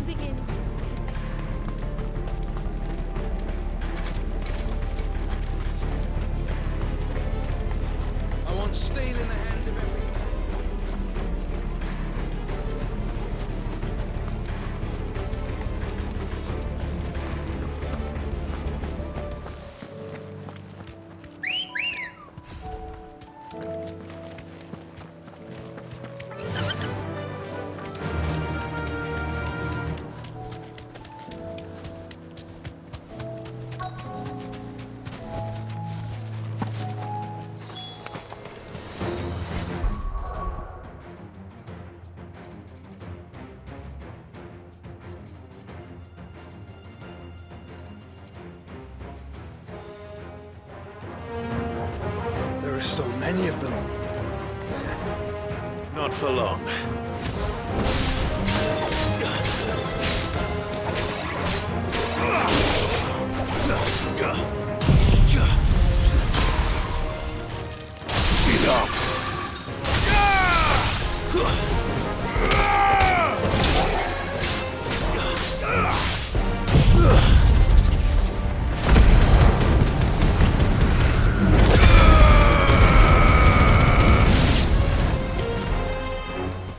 time begins. I want steel in the hands of everyone. So many of them. Not for long. Speed up.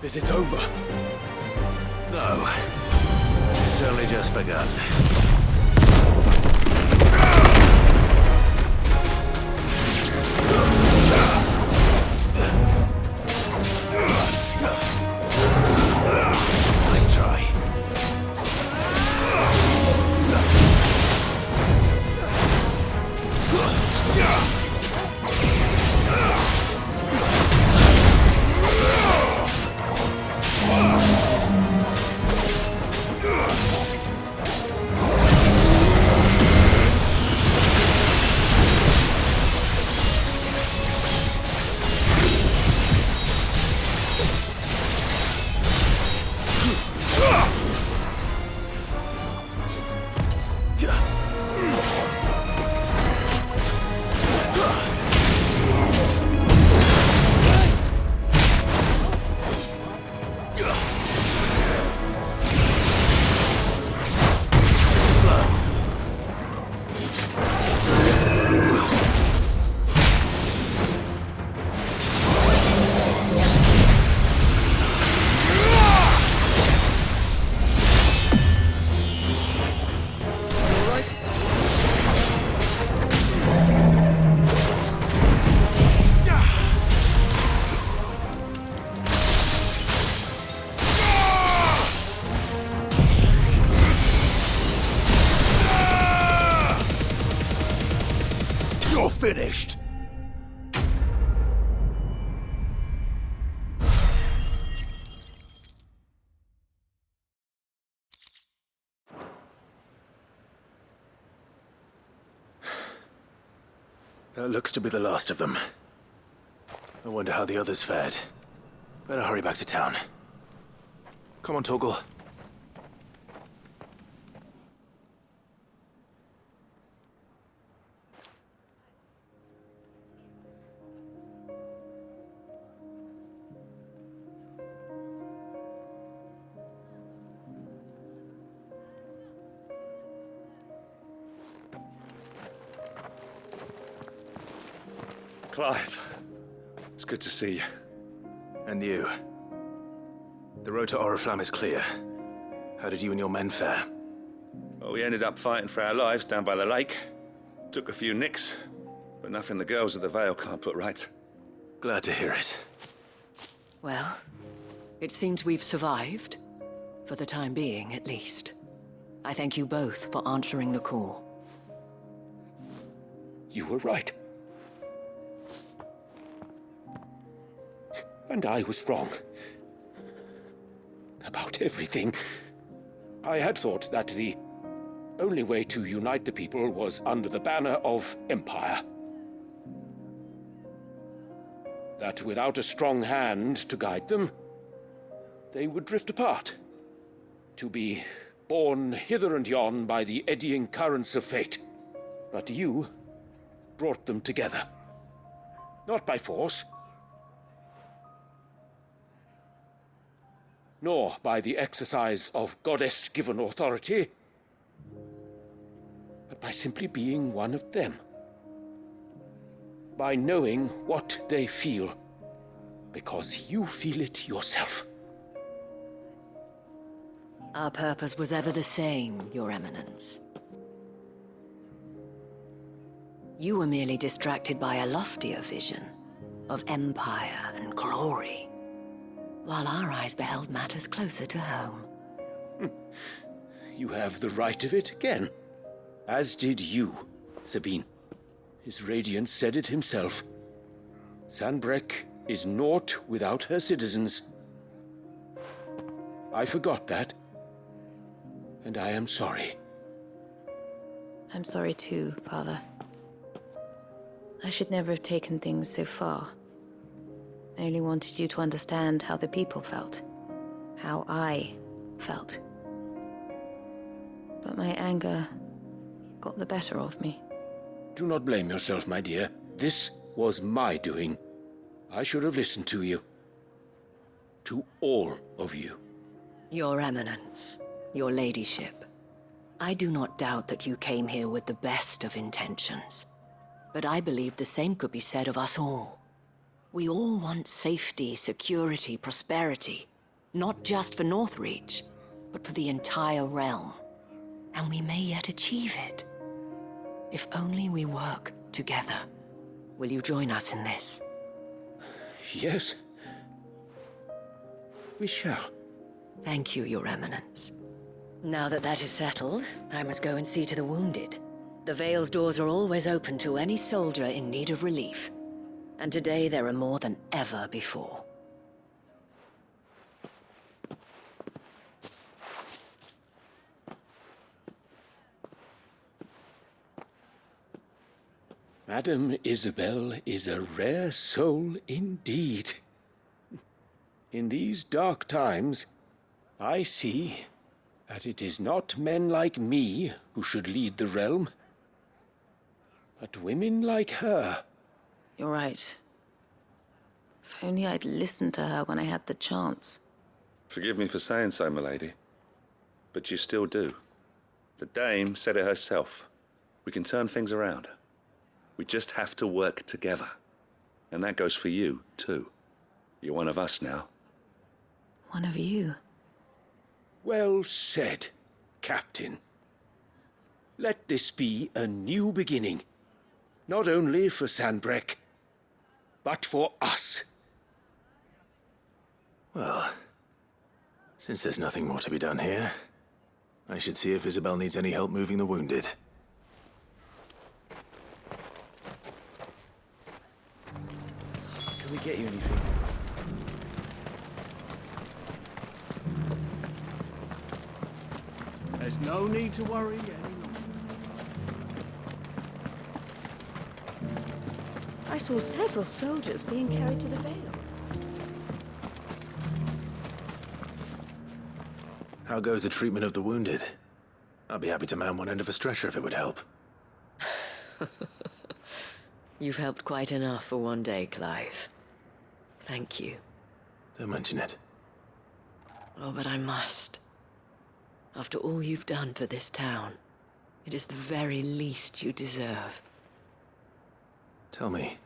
Is it over? No. It's only just begun. Nice try. Finished. That looks to be the last of them. I wonder how the others fared. Better hurry back to town. Come on, Torgal. Clive, it's good to see you. And you. The road to Oriflamme is clear. How did you and your men fare? Well, we ended up fighting for our lives down by the lake. Took a few nicks, but nothing the girls of the Vale can't put right. Glad to hear it. Well, it seems we've survived. For the time being, at least. I thank you both for answering the call. You were right. And I was wrong. About everything. I had thought that the only way to unite the people was under the banner of Empire. That without a strong hand to guide them, they would drift apart. To be borne hither and yon by the eddying currents of fate. But you brought them together. Not by force. nor by the exercise of goddess-given authority, but by simply being one of them. By knowing what they feel, because you feel it yourself. Our purpose was ever the same, Your Eminence. You were merely distracted by a loftier vision of empire and glory, while our eyes beheld matters closer to home. You have the right of it again, as did you, Sabine. His radiance said it himself. Sanbreque is naught without her citizens. I forgot that, and I am sorry. I'm sorry too, Father. I should never have taken things so far. I only wanted you to understand how the people felt. How I felt. But my anger got the better of me. Do not blame yourself, my dear. This was my doing. I should have listened to you. To all of you. Your Eminence, your ladyship, I do not doubt that you came here with the best of intentions. But I believe the same could be said of us all. We all want safety, security, prosperity. Not just for Northreach, but for the entire realm. And we may yet achieve it. If only we work together. Will you join us in this? Yes. We shall. Thank you, Your Eminence. Now that that is settled, I must go and see to the wounded. The Vale's doors are always open to any soldier in need of relief. And today there are more than ever before. Madame Isabel is a rare soul indeed. In these dark times, I see that it is not men like me who should lead the realm, but women like her. You're right. If only I'd listened to her when I had the chance. Forgive me for saying so, milady, but you still do. The dame said it herself. We can turn things around. We just have to work together. And that goes for you, too. You're one of us now. One of you. Well said, Captain. Let this be a new beginning. Not only for Sanbreque, but for us. Well, since there's nothing more to be done here, I should see if Isabel needs any help moving the wounded. Can we get you anything? There's no need to worry any longer. I saw several soldiers being carried to the Vale. How goes the treatment of the wounded? I'd be happy to man one end of a stretcher if it would help. You've helped quite enough for one day, Clive. Thank you. Don't mention it. Oh, but I must. After all you've done for this town, it is the very least you deserve. Tell me,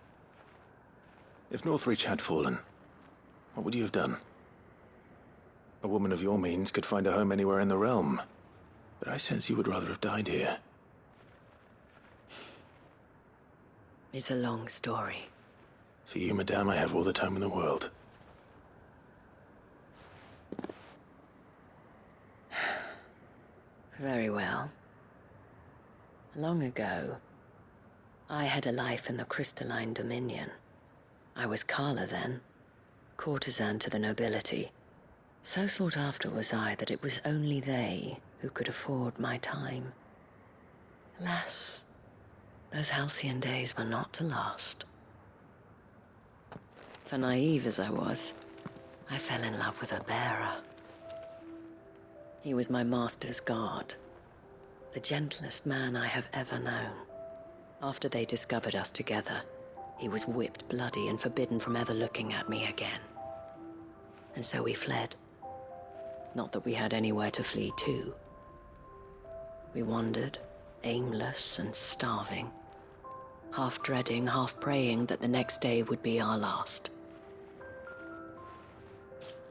if Northreach had fallen, what would you have done? A woman of your means could find a home anywhere in the realm, but I sense you would rather have died here. It's a long story. For you, madame, I have all the time in the world. Very well. Long ago, I had a life in the Crystalline Dominion. I was Carla then, courtesan to the nobility. So sought after was I that it was only they who could afford my time. Alas, those halcyon days were not to last. For naive as I was, I fell in love with a bearer. He was my master's guard, the gentlest man I have ever known. After they discovered us together, he was whipped bloody and forbidden from ever looking at me again. And so we fled, Not that we had anywhere to flee to. We wandered, aimless and starving, half dreading, half praying that the next day would be our last.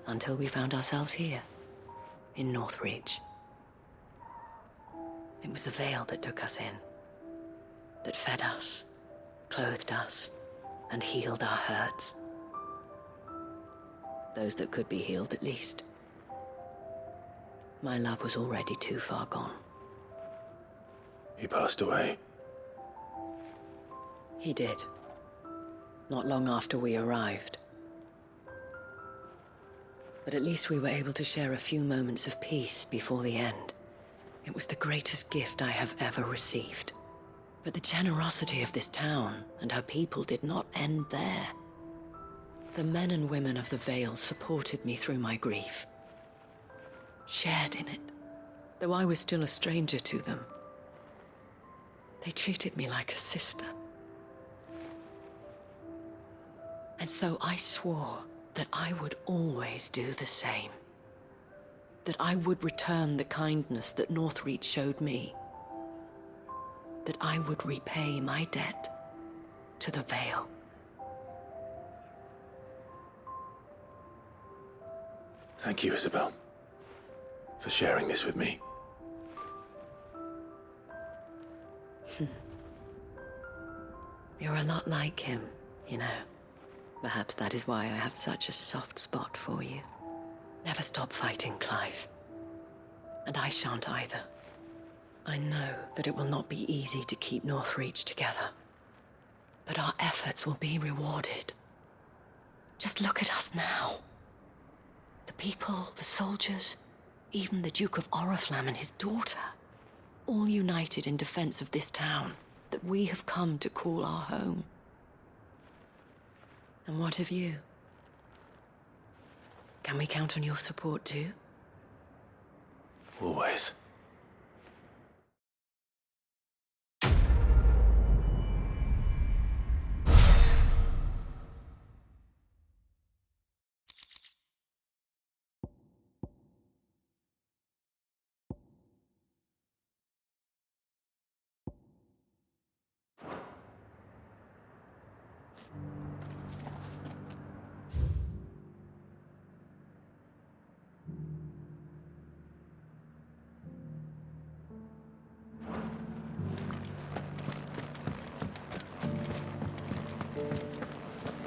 Until we found ourselves here, in Northreach. It was the Vale that took us in, that fed us, clothed us, and healed our hurts. Those that could be healed, at least. My love was already too far gone. He passed away. He did. Not long after we arrived. But at least we were able to share a few moments of peace before the end. It was the greatest gift I have ever received. But the generosity of this town and her people did not end there. The men and women of the Vale supported me through my grief. Shared in it, though I was still a stranger to them. They treated me like a sister. And so I swore that I would always do the same. That I would return the kindness that Northreach showed me. That I would repay my debt to the Vale. Thank you, Isabel, for sharing this with me. You're a lot like him, you know. Perhaps that is why I have such a soft spot for you. Never stop fighting, Clive. And I shan't either. I know that it will not be easy to keep Northreach together. But our efforts will be rewarded. Just look at us now. The people, the soldiers, even the Duke of Oriflamme and his daughter, all united in defense of this town that we have come to call our home. And what of you? Can we count on your support too? Always.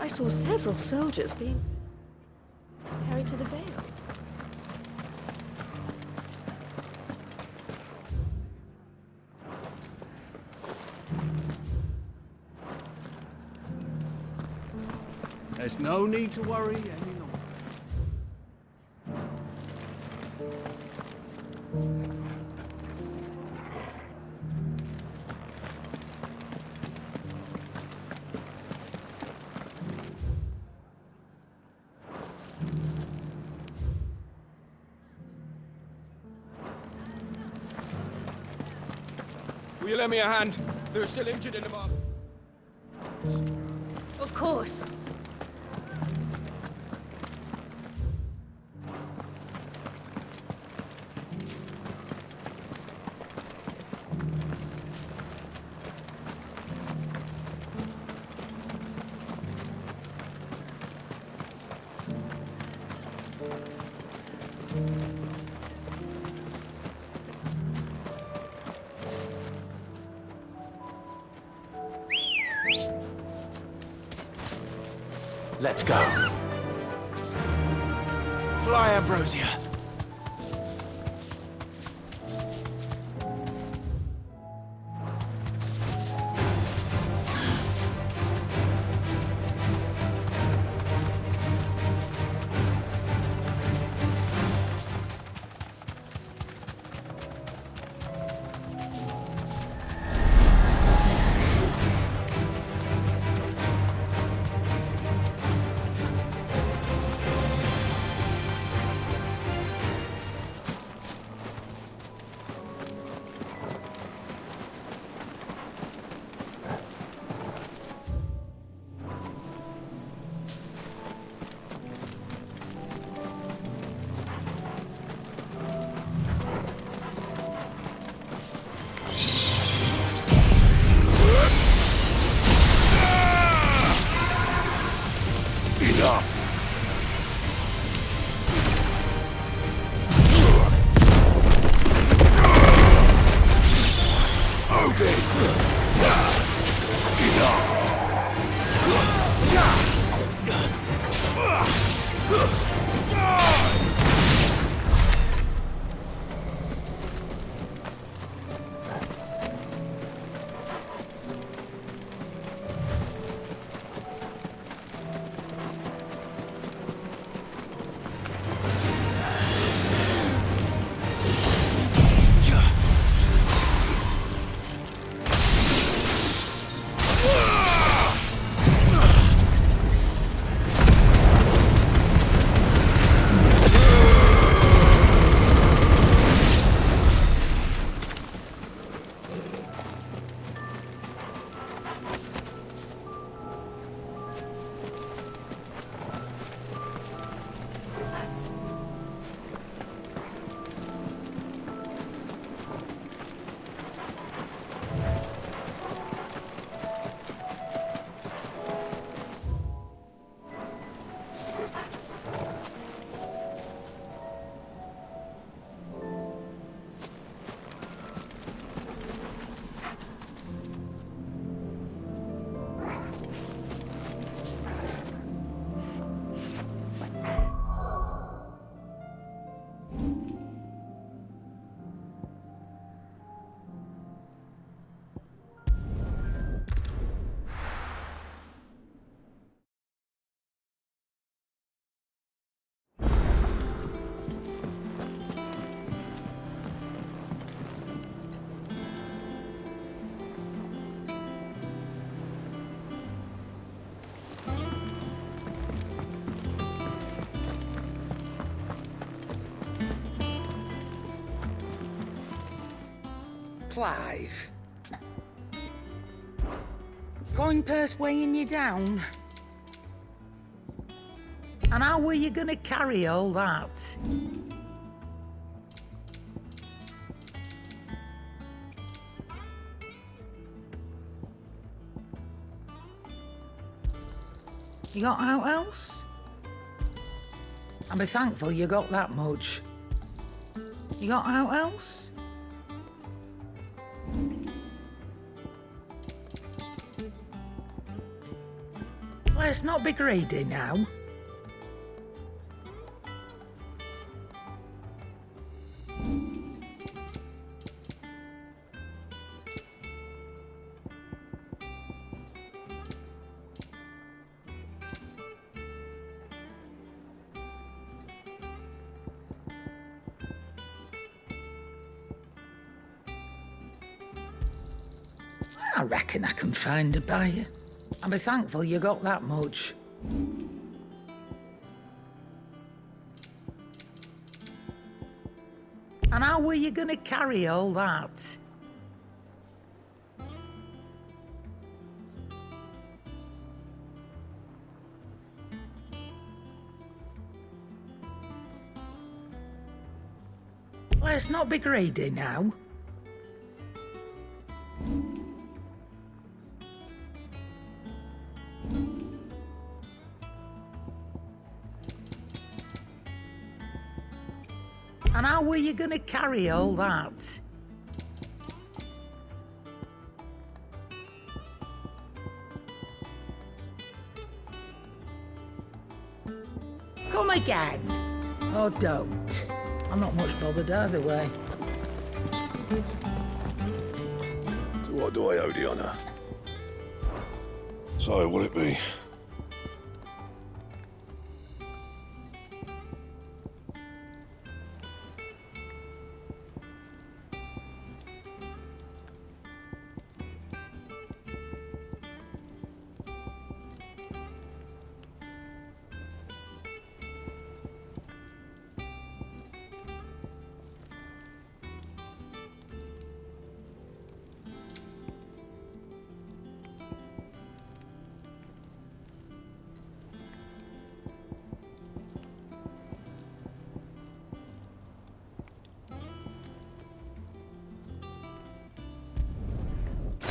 I saw several soldiers being carried to the Vale. There's no need to worry any longer. Will you lend me a hand? They're still injured in the mob. Of course. Let's go. Fly, Ambrosia. Enough! Clive. Coin purse weighing you down? And how were you gonna carry all that? You got out else? I'll be thankful you got that much. You got out else? Let's not be greedy now. I reckon I can find a buyer. I'll be thankful you got that much. And how were you gonna carry all that? Let's not be greedy now. And how were you gonna carry all that? Come again. Or don't. I'm not much bothered either way. So what do I owe the honour? So, will it be?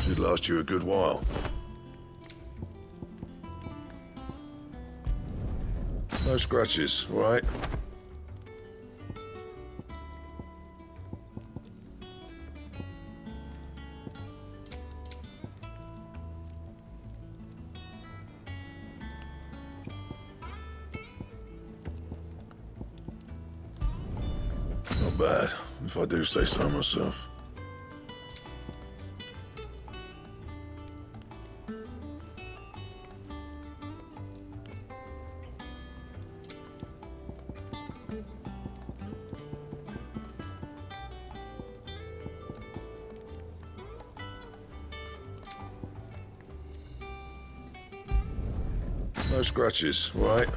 Should last you a good while. No scratches, all right? Not bad, if I do say so myself. No scratches, all right?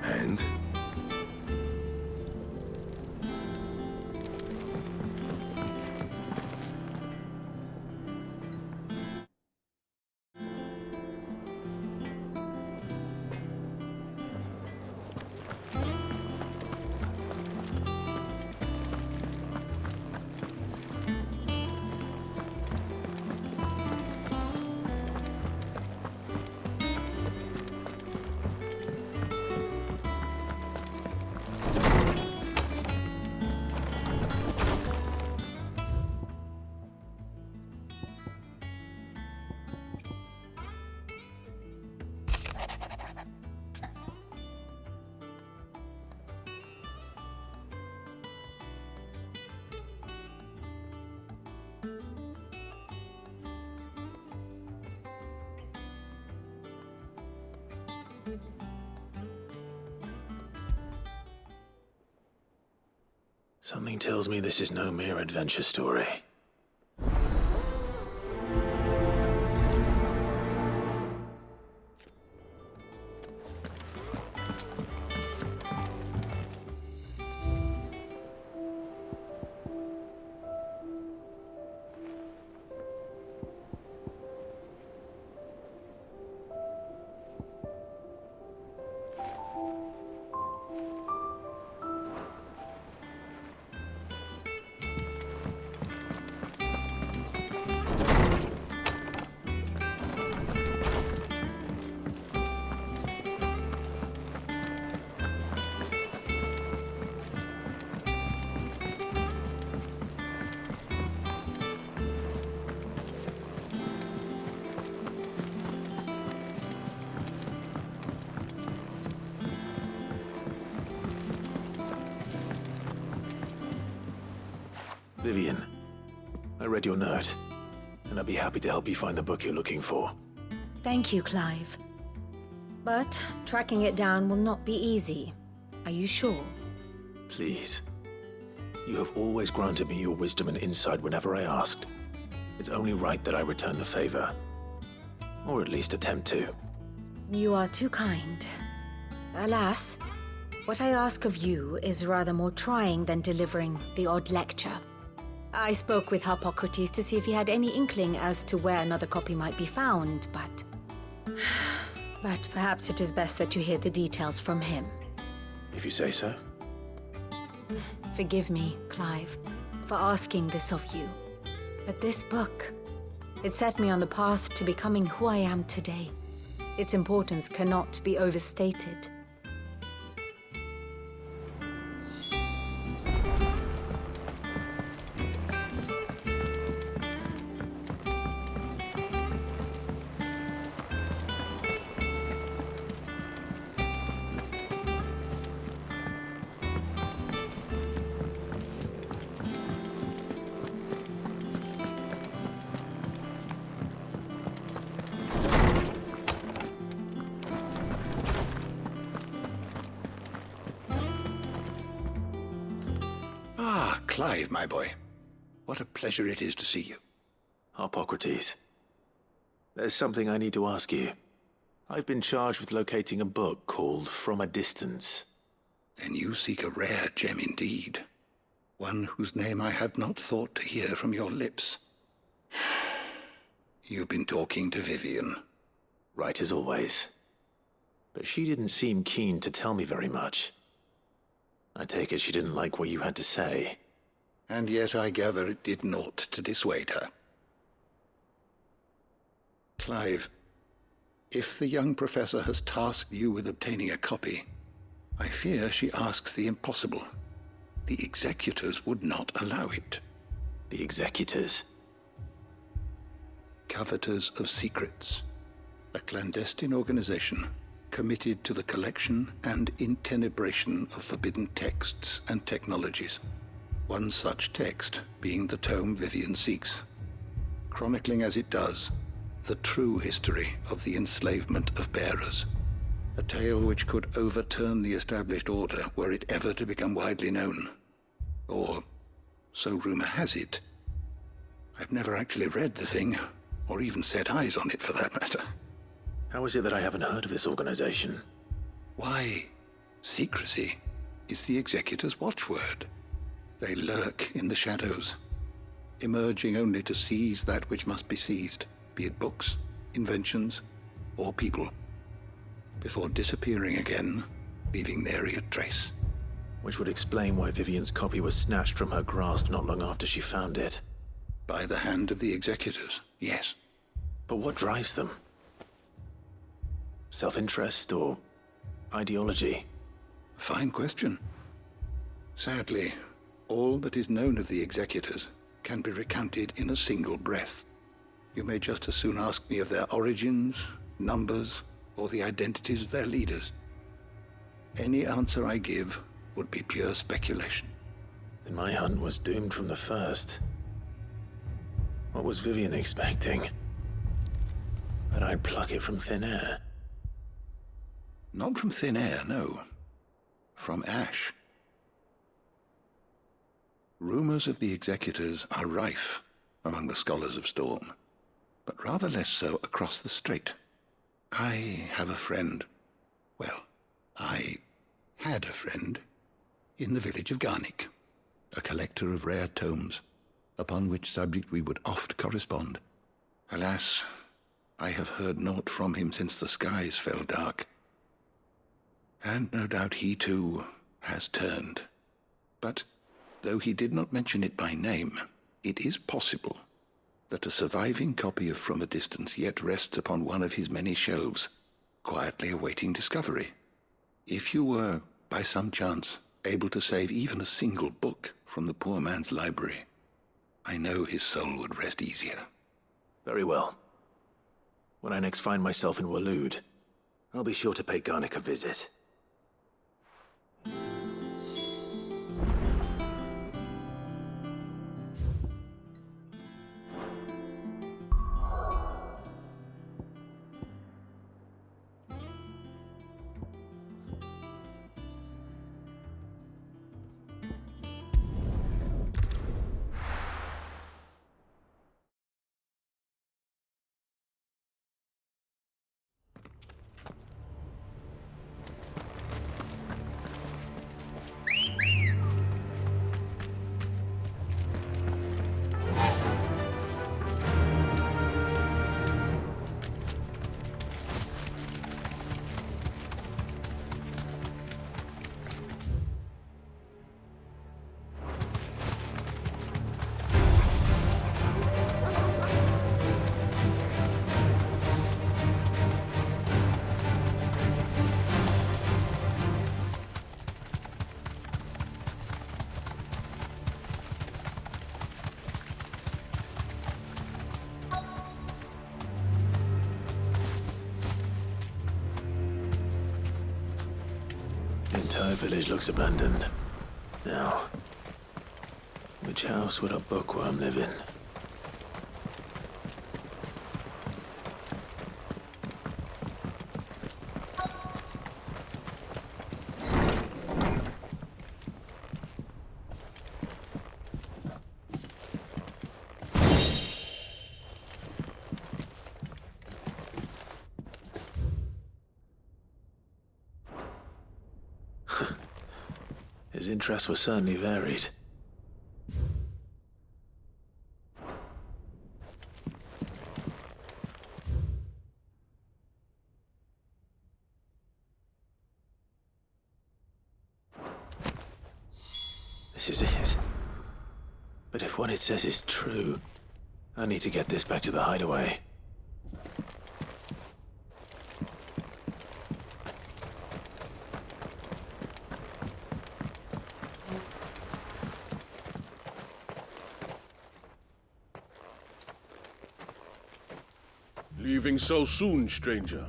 And? Something tells me this is no mere adventure story. Vivian, I read your note, and I'd be happy to help you find the book you're looking for. Thank you, Clive. But tracking it down will not be easy. Are you sure? Please. You have always granted me your wisdom and insight whenever I asked. It's only right that I return the favor. Or at least attempt to. You are too kind. Alas, what I ask of you is rather more trying than delivering the odd lecture. I spoke with Hippocrates to see if he had any inkling as to where another copy might be found, but perhaps it is best that you hear the details from him. If you say so. Forgive me, Clive, for asking this of you. But this book, it set me on the path to becoming who I am today. Its importance cannot be overstated. Clive, my boy. What a pleasure it is to see you. Hippocrates. There's something I need to ask you. I've been charged with locating a book called From a Distance. Then you seek a rare gem indeed. One whose name I had not thought to hear from your lips. You've been talking to Vivian. Right as always. but she didn't seem keen to tell me very much. I take it she didn't like what you had to say. And yet I gather it did naught to dissuade her. Clive, if the young professor has tasked you with obtaining a copy, I fear she asks the impossible. The executors would not allow it. The executors? Coveters of Secrets, a clandestine organization committed to the collection and intenebration of forbidden texts and technologies. One such text being the tome Vivian seeks, chronicling as it does the true history of the enslavement of bearers, a tale which could overturn the established order were it ever to become widely known. Or, so rumor has it. I've never actually read the thing, or even set eyes on it for that matter. How is it that I haven't heard of this organization? Why, secrecy is the executor's watchword. They lurk in the shadows, emerging only to seize that which must be seized, be it books, inventions, or people, before disappearing again, leaving nary a trace. Which would explain why Vivian's copy was snatched from her grasp not long after she found it. By the hand of the executors, yes. But what drives them? Self-interest or ideology? Fine question. Sadly, all that is known of the executors can be recounted in a single breath. You may just as soon ask me of their origins, numbers, or the identities of their leaders. Any answer I give would be pure speculation. Then my hunt was doomed from the first. What was Vivian expecting? That I'd pluck it from thin air? Not from thin air, no. From ash. Rumors of the executors are rife among the scholars of Storm, but rather less so across the strait. I have a friend. Well, I had a friend in the village of Garnik, a collector of rare tomes, upon which subject we would oft correspond. Alas, I have heard naught from him since the skies fell dark. And no doubt he too has turned. But though he did not mention it by name, it is possible that a surviving copy of From a Distance yet rests upon one of his many shelves, quietly awaiting discovery. If you were, by some chance, able to save even a single book from the poor man's library, I know his soul would rest easier. Very well. When I next find myself in Waloed, I'll be sure to pay Garnik a visit. The entire village looks abandoned. Now, which house would a bookworm live in? His interests were certainly varied. This is it. But if what it says is true, I need to get this back to the hideaway. Leaving so soon, stranger?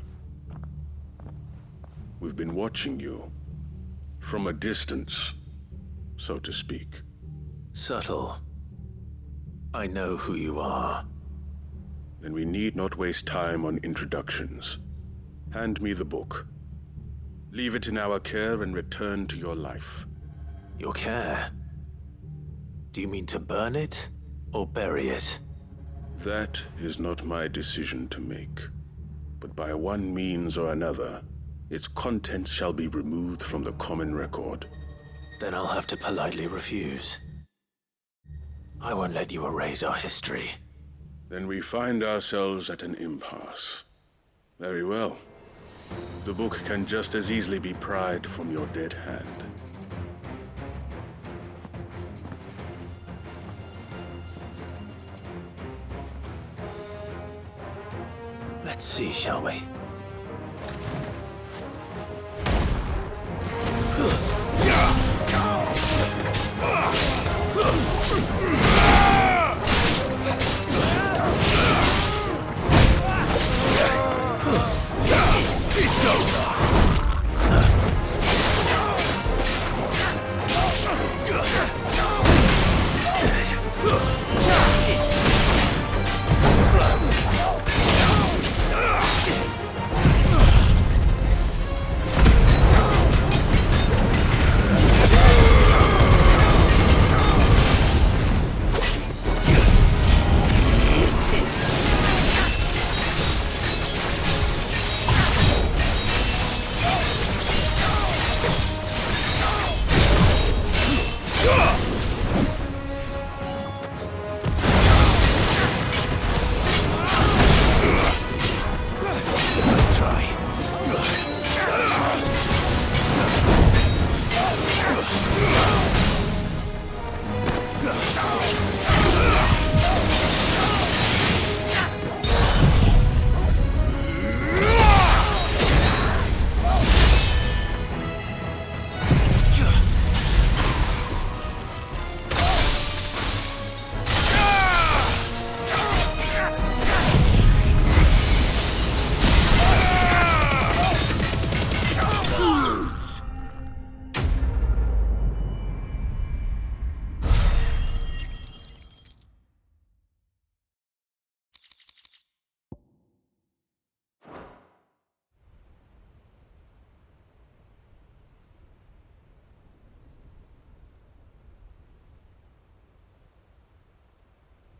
We've been watching you. From a distance, so to speak. Subtle. I know who you are. Then we need not waste time on introductions. Hand me the book. Leave it in our care and return to your life. Your care? Do you mean to burn it, or bury it? That is not my decision to make. But by one means or another, its contents shall be removed from the common record. Then I'll have to politely refuse. I won't let you erase our history. Then we find ourselves at an impasse. Very well. The book can just as easily be pried from your dead hand. Let's see, shall we? It's over!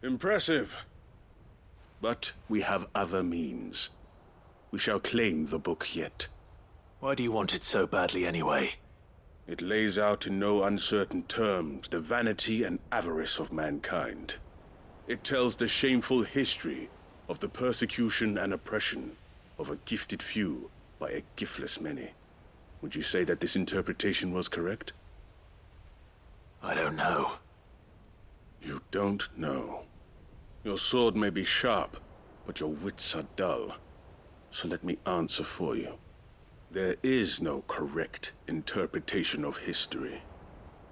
Impressive. But we have other means. We shall claim the book yet. Why do you want it so badly anyway? It lays out in no uncertain terms the vanity and avarice of mankind. It tells the shameful history of the persecution and oppression of a gifted few by a giftless many. Would you say that this interpretation was correct? I don't know. You don't know. Your sword may be sharp, but your wits are dull. So let me answer for you. There is no correct interpretation of history.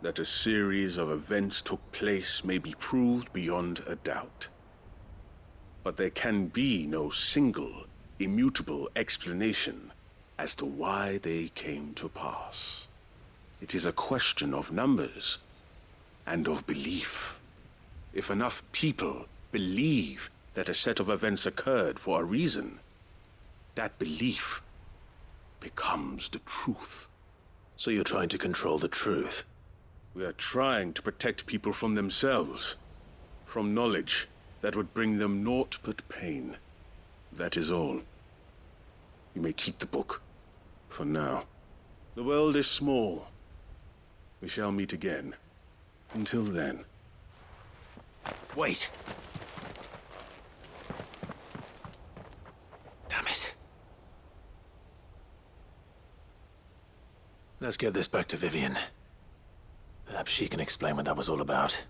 That a series of events took place may be proved beyond a doubt. But there can be no single, immutable explanation as to why they came to pass. It is a question of numbers and of belief. If enough people believe that a set of events occurred for a reason, that belief becomes the truth. So you're trying to control the truth? We are trying to protect people from themselves, from knowledge that would bring them naught but pain. That is all. You may keep the book, for now. The world is small. We shall meet again. Until then. Wait! Damn it. Let's get this back to Vivian. Perhaps she can explain what that was all about.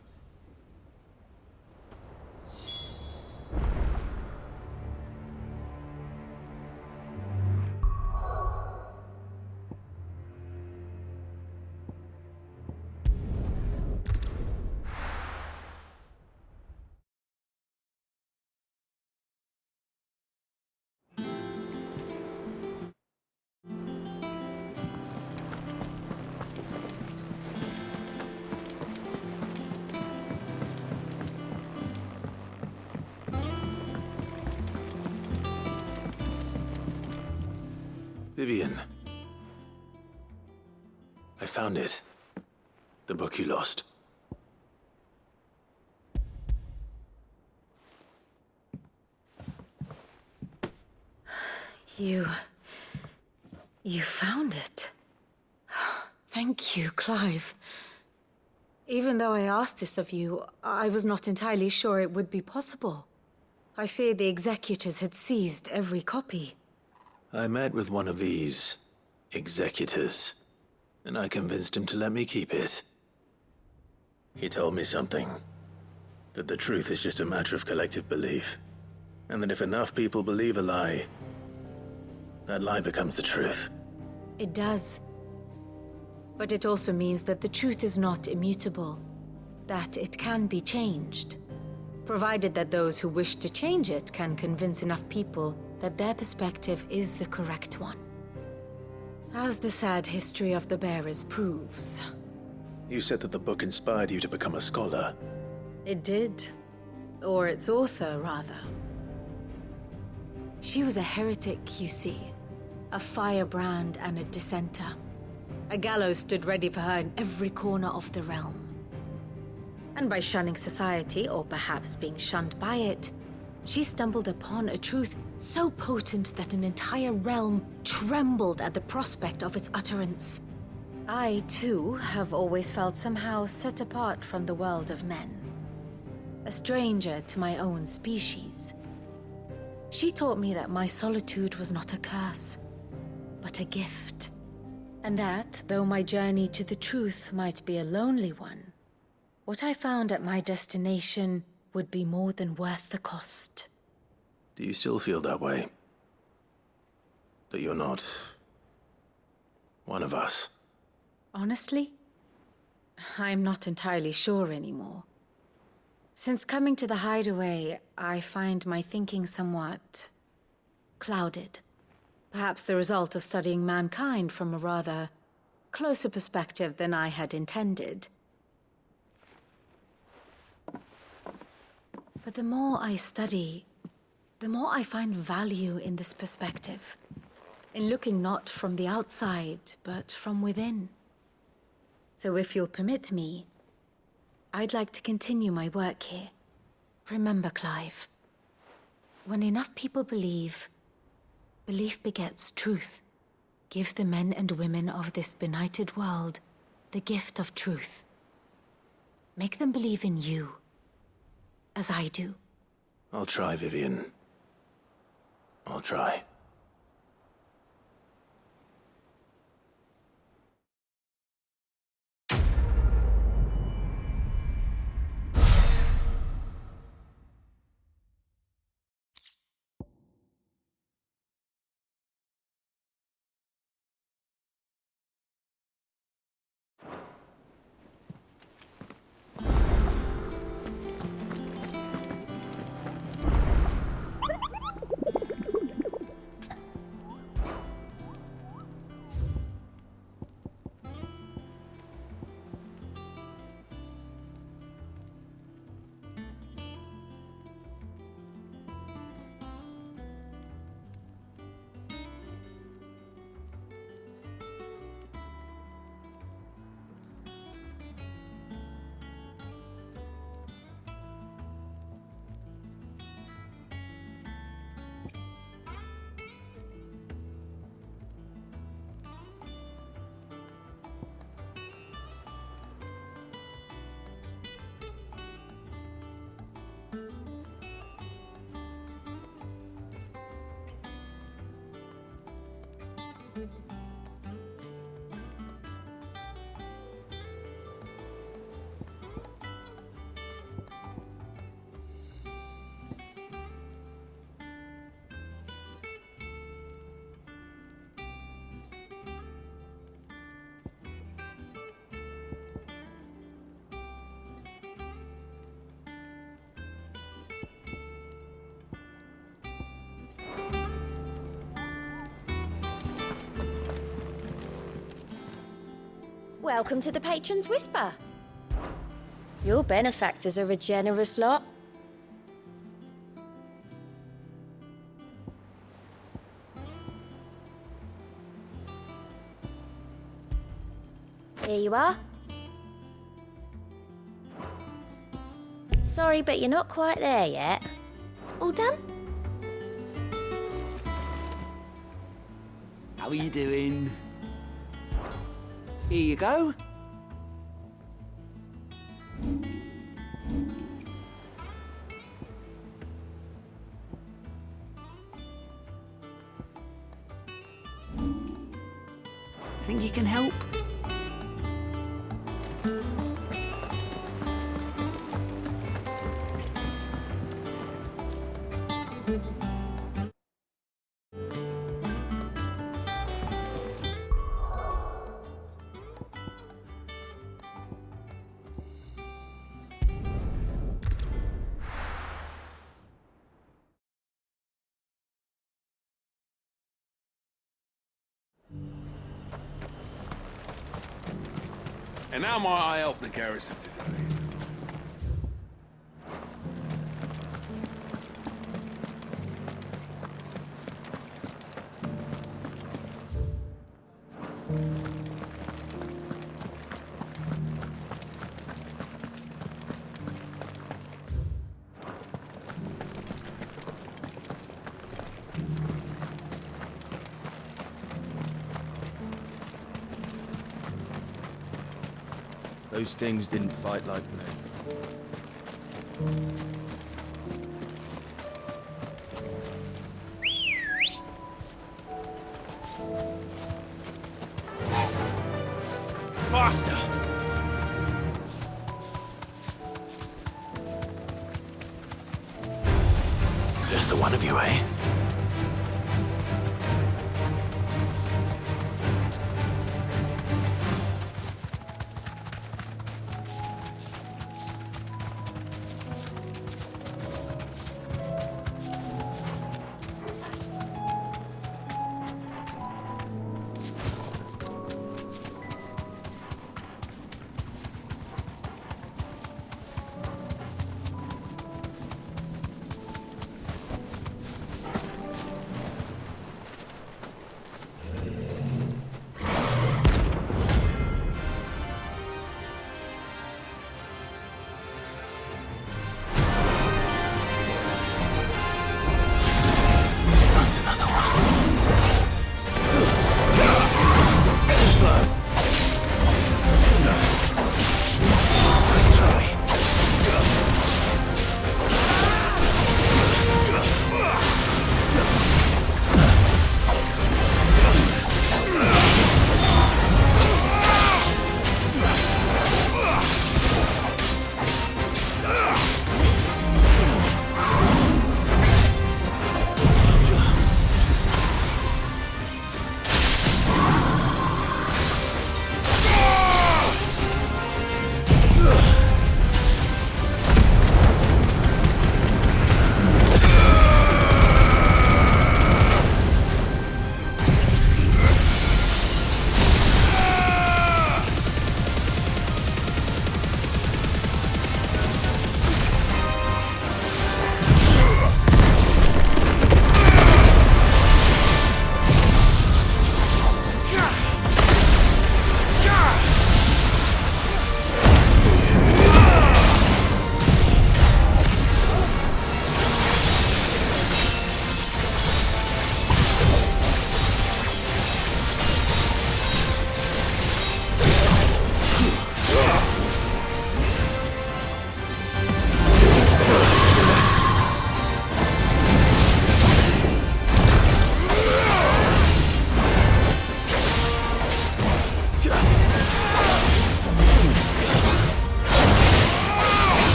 Vivian. I found it. The book you lost. You found it. Thank you, Clive. Even though I asked this of you, I was not entirely sure it would be possible. I feared the executors had seized every copy. I met with one of these executors, and I convinced him to let me keep it. He told me something. That the truth is just a matter of collective belief. And that if enough people believe a lie, that lie becomes the truth. It does. But it also means that the truth is not immutable. That it can be changed. Provided that those who wish to change it can convince enough people that their perspective is the correct one. As the sad history of the bearers proves. You said that the book inspired you to become a scholar. It did. Or its author, rather. She was a heretic, you see. A firebrand and a dissenter. A gallows stood ready for her in every corner of the realm. And by shunning society, or perhaps being shunned by it, she stumbled upon a truth so potent that an entire realm trembled at the prospect of its utterance. I, too, have always felt somehow set apart from the world of men. A stranger to my own species. She taught me that my solitude was not a curse, but a gift. And that, though my journey to the truth might be a lonely one, what I found at my destination would be more than worth the cost. Do you still feel that way? That you're not one of us? Honestly, I'm not entirely sure anymore. Since coming to the hideaway, I find my thinking somewhat clouded. Perhaps the result of studying mankind from a rather closer perspective than I had intended. But the more I study, the more I find value in this perspective. In looking not from the outside, but from within. So if you'll permit me, I'd like to continue my work here. Remember, Clive, when enough people believe, belief begets truth. Give the men and women of this benighted world the gift of truth. Make them believe in you, as I do. I'll try, Vivian. I'll try. Welcome to the Patron's Whisper. Your benefactors are a generous lot. Here you are. Sorry, but you're not quite there yet. All done? How are you doing? Here you go. Think you can help? And how might I help the garrison today? Those things didn't fight like men. Faster! Just the one of you, eh?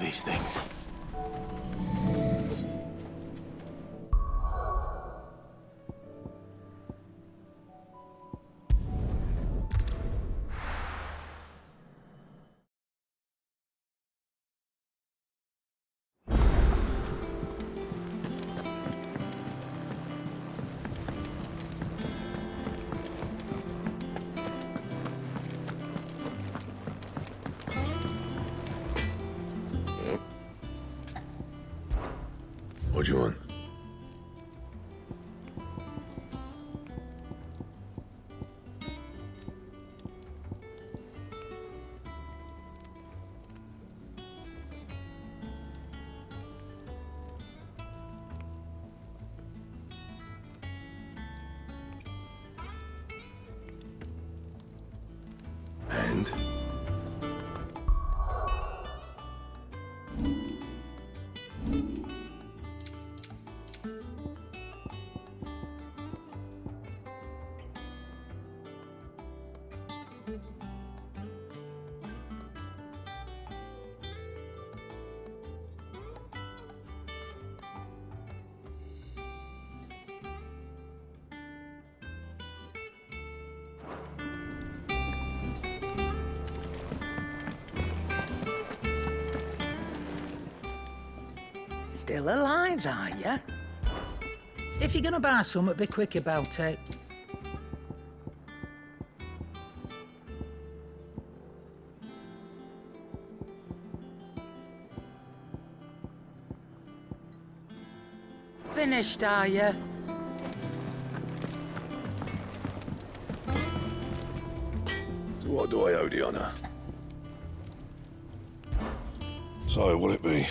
these things. What do you want? And? Still alive, are ya? If you're gonna buy something, be quick about it. Finished, are ya? So what do I owe the honour? So, what'll it be?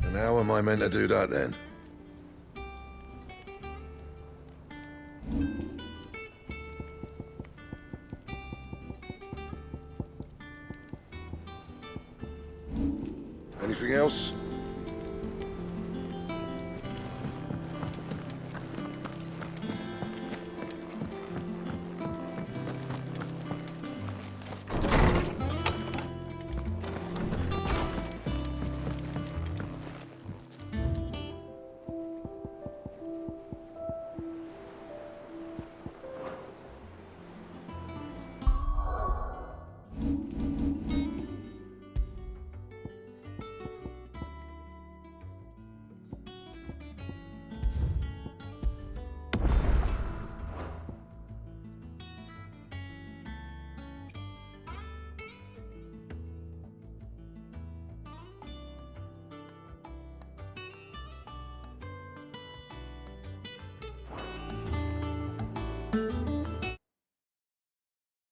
And how am I meant to do that then? Anything else?